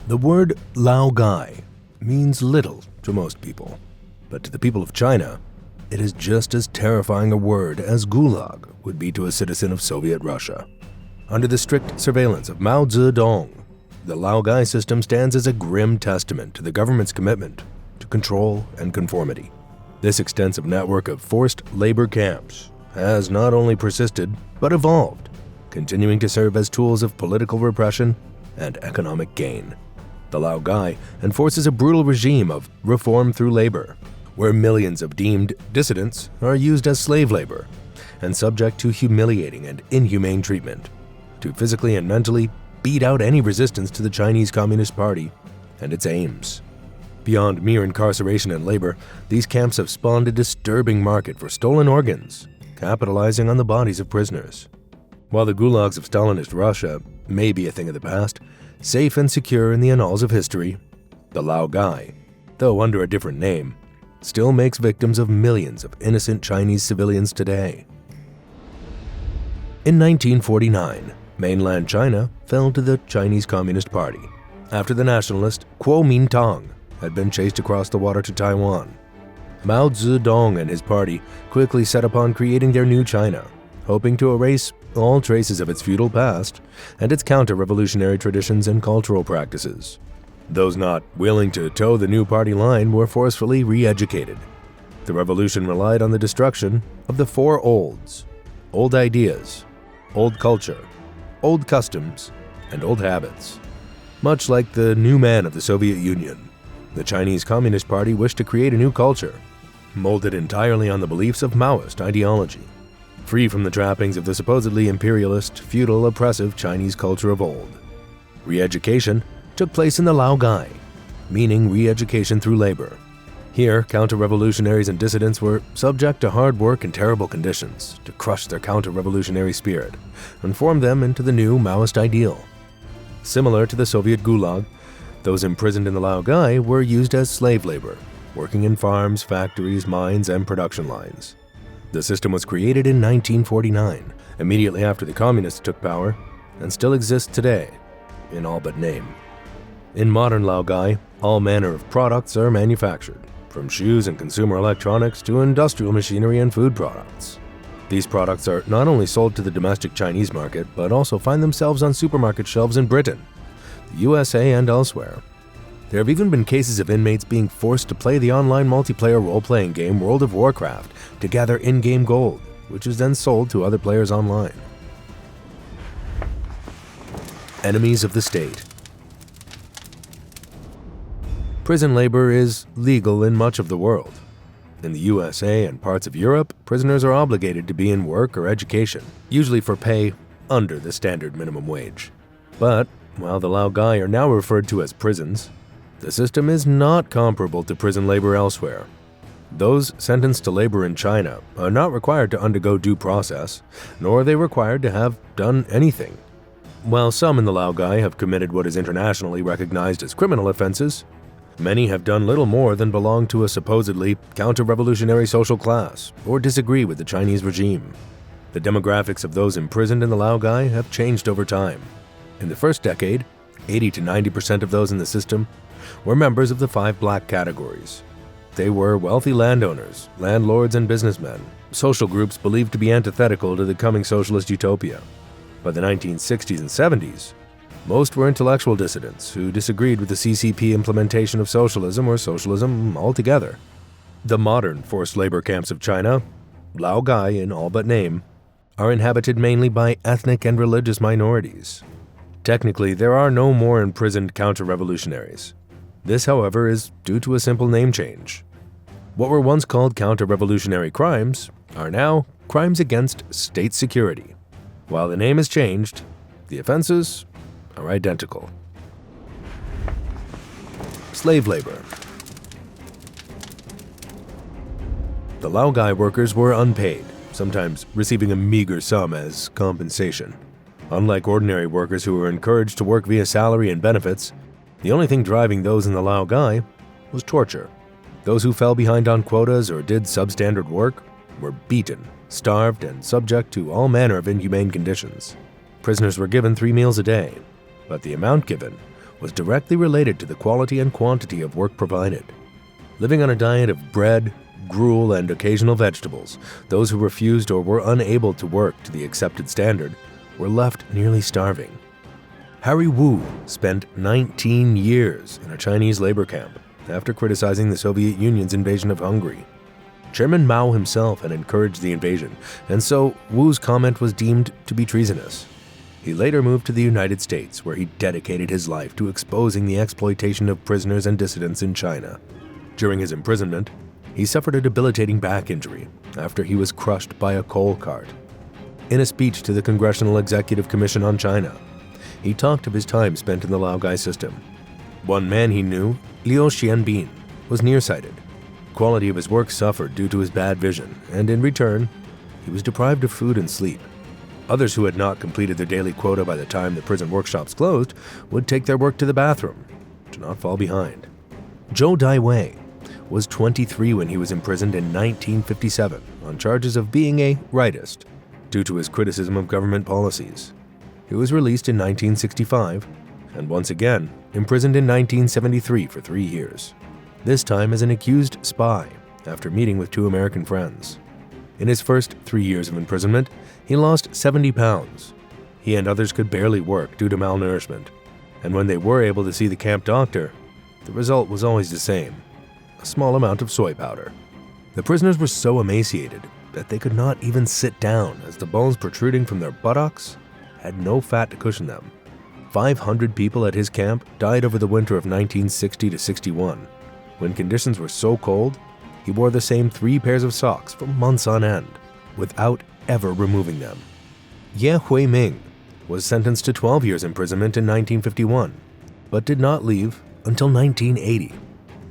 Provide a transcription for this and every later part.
The word Laogai means little to most people, but to the people of China, it is just as terrifying a word as Gulag would be to a citizen of Soviet Russia. Under the strict surveillance of Mao Zedong, the Laogai system stands as a grim testament to the government's commitment to control and conformity. This extensive network of forced labor camps has not only persisted, but evolved, continuing to serve as tools of political repression and economic gain. The Laogai enforces a brutal regime of reform through labor, where millions of deemed dissidents are used as slave labor and subject to humiliating and inhumane treatment, to physically and mentally beat out any resistance to the Chinese Communist Party and its aims. Beyond mere incarceration and labor, these camps have spawned a disturbing market for stolen organs, capitalizing on the bodies of prisoners. While the gulags of Stalinist Russia may be a thing of the past, safe and secure in the annals of history, the Laogai, though under a different name, still makes victims of millions of innocent Chinese civilians today. In 1949, mainland China fell to the Chinese Communist Party after the nationalist Kuomintang had been chased across the water to Taiwan. Mao Zedong and his party quickly set upon creating their new China, hoping to erase all traces of its feudal past and its counter-revolutionary traditions and cultural practices. Those not willing to toe the new party line were forcefully re-educated. The revolution relied on the destruction of the four olds: old ideas, old culture, old customs, and old habits. Much like the new man of the Soviet Union, the Chinese Communist Party wished to create a new culture, molded entirely on the beliefs of Maoist ideology, free from the trappings of the supposedly imperialist, feudal, oppressive Chinese culture of old. Re-education took place in the Laogai, meaning re-education through labor. Here, counter-revolutionaries and dissidents were subject to hard work and terrible conditions to crush their counter-revolutionary spirit and form them into the new Maoist ideal. Similar to the Soviet Gulag, those imprisoned in the Laogai were used as slave labor, working in farms, factories, mines, and production lines. The system was created in 1949, immediately after the communists took power, and still exists today, in all but name. In modern Laogai, all manner of products are manufactured, from shoes and consumer electronics to industrial machinery and food products. These products are not only sold to the domestic Chinese market, but also find themselves on supermarket shelves in Britain, the USA, and elsewhere. There have even been cases of inmates being forced to play the online multiplayer role-playing game World of Warcraft to gather in-game gold, which is then sold to other players online. Enemies of the state. Prison labor is legal in much of the world. In the USA and parts of Europe, prisoners are obligated to be in work or education, usually for pay under the standard minimum wage. But while the Laogai are now referred to as prisons, the system is not comparable to prison labor elsewhere. Those sentenced to labor in China are not required to undergo due process, nor are they required to have done anything. While some in the Laogai have committed what is internationally recognized as criminal offenses, many have done little more than belong to a supposedly counter-revolutionary social class or disagree with the Chinese regime. The demographics of those imprisoned in the Laogai have changed over time. In the first decade, 80 to 90% of those in the system were members of the 5 black categories. They were wealthy landowners, landlords, and businessmen, social groups believed to be antithetical to the coming socialist utopia. By the 1960s and 70s, most were intellectual dissidents who disagreed with the CCP implementation of socialism or socialism altogether. The modern forced labor camps of China, Laogai in all but name, are inhabited mainly by ethnic and religious minorities. Technically, there are no more imprisoned counter-revolutionaries. This, however, is due to a simple name change. What were once called counter-revolutionary crimes are now crimes against state security. While the name has changed, the offenses are identical. Slave labor. The Laogai workers were unpaid, sometimes receiving a meager sum as compensation. Unlike ordinary workers who were encouraged to work via salary and benefits, the only thing driving those in the Laogai was torture. Those who fell behind on quotas or did substandard work were beaten, starved, and subject to all manner of inhumane conditions. Prisoners were given 3 meals a day, but the amount given was directly related to the quality and quantity of work provided. Living on a diet of bread, gruel, and occasional vegetables, those who refused or were unable to work to the accepted standard were left nearly starving. Harry Wu spent 19 years in a Chinese labor camp after criticizing the Soviet Union's invasion of Hungary. Chairman Mao himself had encouraged the invasion, and so Wu's comment was deemed to be treasonous. He later moved to the United States, where he dedicated his life to exposing the exploitation of prisoners and dissidents in China. During his imprisonment, he suffered a debilitating back injury after he was crushed by a coal cart. In a speech to the Congressional Executive Commission on China, he talked of his time spent in the Laogai system. One man he knew, Liu Xianbin, was nearsighted. Quality of his work suffered due to his bad vision, and in return, he was deprived of food and sleep. Others who had not completed their daily quota by the time the prison workshops closed would take their work to the bathroom to not fall behind. Zhou Daiwei was 23 when he was imprisoned in 1957 on charges of being a rightist due to his criticism of government policies. He was released in 1965 and once again imprisoned in 1973 for 3 years, this time as an accused spy after meeting with 2 American friends. In his first 3 years of imprisonment, he lost 70 pounds. He and others could barely work due to malnourishment, and when they were able to see the camp doctor, the result was always the same: a small amount of soy powder. The prisoners were so emaciated that they could not even sit down, as the bones protruding from their buttocks had no fat to cushion them. 500 people at his camp died over the winter of 1960 to 61. When conditions were so cold, he wore the same 3 pairs of socks for months on end, without ever removing them. Ye Huiming was sentenced to 12 years imprisonment in 1951, but did not leave until 1980.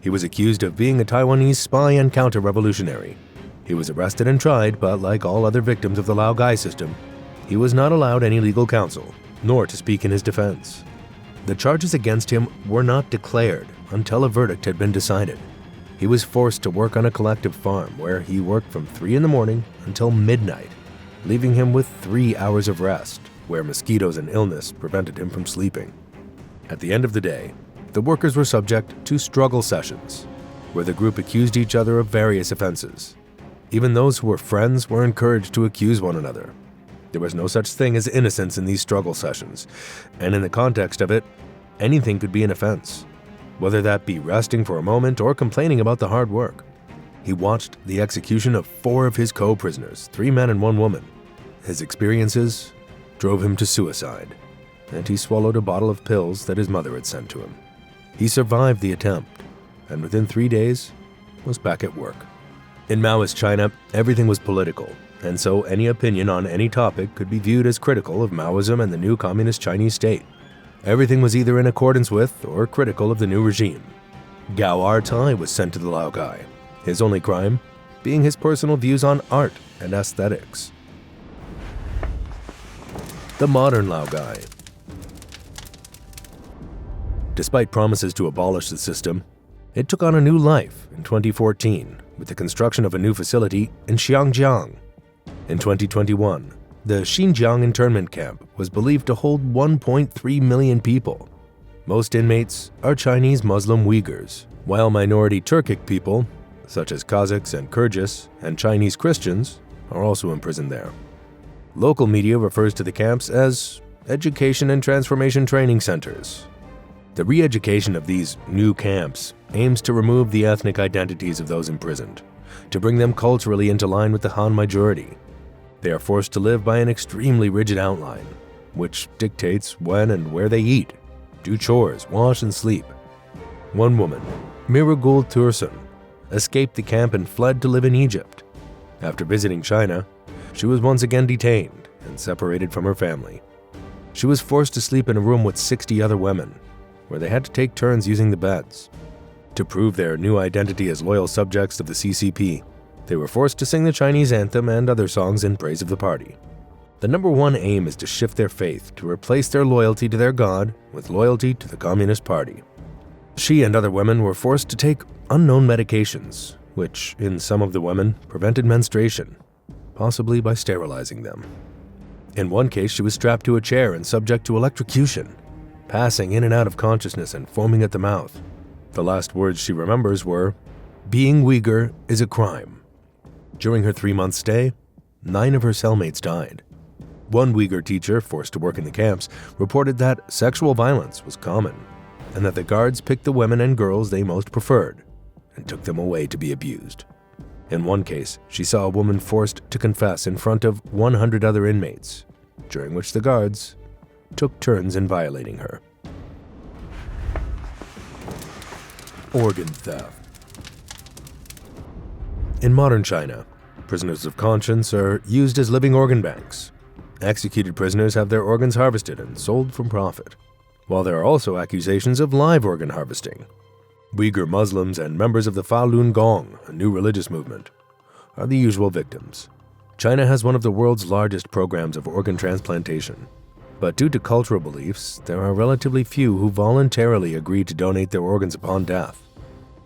He was accused of being a Taiwanese spy and counter-revolutionary. He was arrested and tried, but like all other victims of the Laogai system, he was not allowed any legal counsel, nor to speak in his defense. The charges against him were not declared until a verdict had been decided. He was forced to work on a collective farm where he worked from 3 in the morning until midnight, leaving him with 3 hours of rest, where mosquitoes and illness prevented him from sleeping. At the end of the day, the workers were subject to struggle sessions, where the group accused each other of various offenses. Even those who were friends were encouraged to accuse one another. There was no such thing as innocence in these struggle sessions, and in the context of it, anything could be an offense, whether that be resting for a moment or complaining about the hard work. He watched the execution of 4 of his co-prisoners, 3 men and 1 woman. His experiences drove him to suicide, and he swallowed a bottle of pills that his mother had sent to him. He survived the attempt, and within 3 days was back at work. In Maoist China, everything was political, and so any opinion on any topic could be viewed as critical of Maoism and the new communist Chinese state. Everything was either in accordance with or critical of the new regime. Gao Artai was sent to the Laogai, his only crime being his personal views on art and aesthetics. The modern Laogai. Despite promises to abolish the system, it took on a new life in 2014 with the construction of a new facility in Xinjiang. In 2021, the Xinjiang internment camp was believed to hold 1.3 million people. Most inmates are Chinese Muslim Uyghurs, while minority Turkic people, such as Kazakhs and Kyrgyz, and Chinese Christians, are also imprisoned there. Local media refers to the camps as education and transformation training centers. The re-education of these new camps aims to remove the ethnic identities of those imprisoned, to bring them culturally into line with the Han majority. They are forced to live by an extremely rigid outline, which dictates when and where they eat, do chores, wash, and sleep. One woman, Miragul Tursun, escaped the camp and fled to live in Egypt. After visiting China, she was once again detained and separated from her family. She was forced to sleep in a room with 60 other women, where they had to take turns using the beds. To prove their new identity as loyal subjects of the CCP, they were forced to sing the Chinese anthem and other songs in praise of the party. The number one aim is to shift their faith to replace their loyalty to their God with loyalty to the Communist Party. She and other women were forced to take unknown medications, which, in some of the women, prevented menstruation, possibly by sterilizing them. In one case, she was strapped to a chair and subject to electrocution. passing in and out of consciousness and foaming at the mouth. The last words she remembers were, "Being Uyghur is a crime." During her 3-month stay, 9 of her cellmates died. One Uyghur teacher, forced to work in the camps, reported that sexual violence was common, and that the guards picked the women and girls they most preferred and took them away to be abused. In one case, she saw a woman forced to confess in front of 100 other inmates, during which the guards took turns in violating her. Organ theft. In modern China, prisoners of conscience are used as living organ banks. Executed prisoners have their organs harvested and sold for profit, while there are also accusations of live organ harvesting. Uyghur Muslims and members of the Falun Gong, a new religious movement, are the usual victims. China has one of the world's largest programs of organ transplantation, but due to cultural beliefs, there are relatively few who voluntarily agree to donate their organs upon death.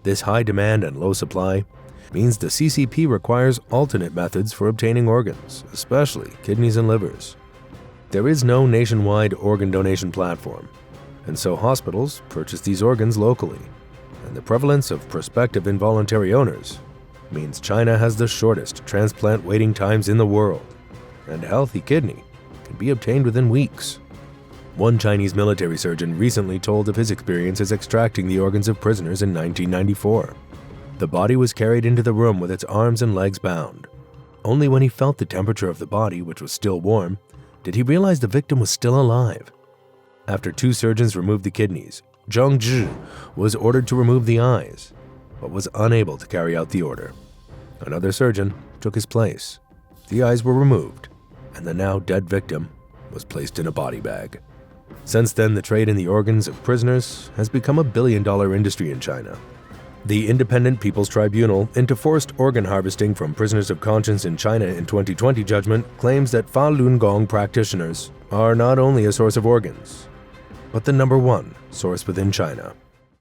This high demand and low supply means the CCP requires alternate methods for obtaining organs, especially kidneys and livers. There is no nationwide organ donation platform, and so hospitals purchase these organs locally. And the prevalence of prospective involuntary owners means China has the shortest transplant waiting times in the world, and a healthy kidney can be obtained within weeks. One Chinese military surgeon recently told of his experiences extracting the organs of prisoners in 1994. The body was carried into the room with its arms and legs bound. Only when he felt the temperature of the body, which was still warm, did he realize the victim was still alive. After 2 surgeons removed the kidneys, Zhang Zhi was ordered to remove the eyes, but was unable to carry out the order. Another surgeon took his place. The eyes were removed, and the now dead victim was placed in a body bag. Since then, the trade in the organs of prisoners has become a billion-dollar industry in China. The Independent People's Tribunal into forced organ harvesting from prisoners of conscience in China in 2020 judgment claims that Falun Gong practitioners are not only a source of organs, but the #1 source within China.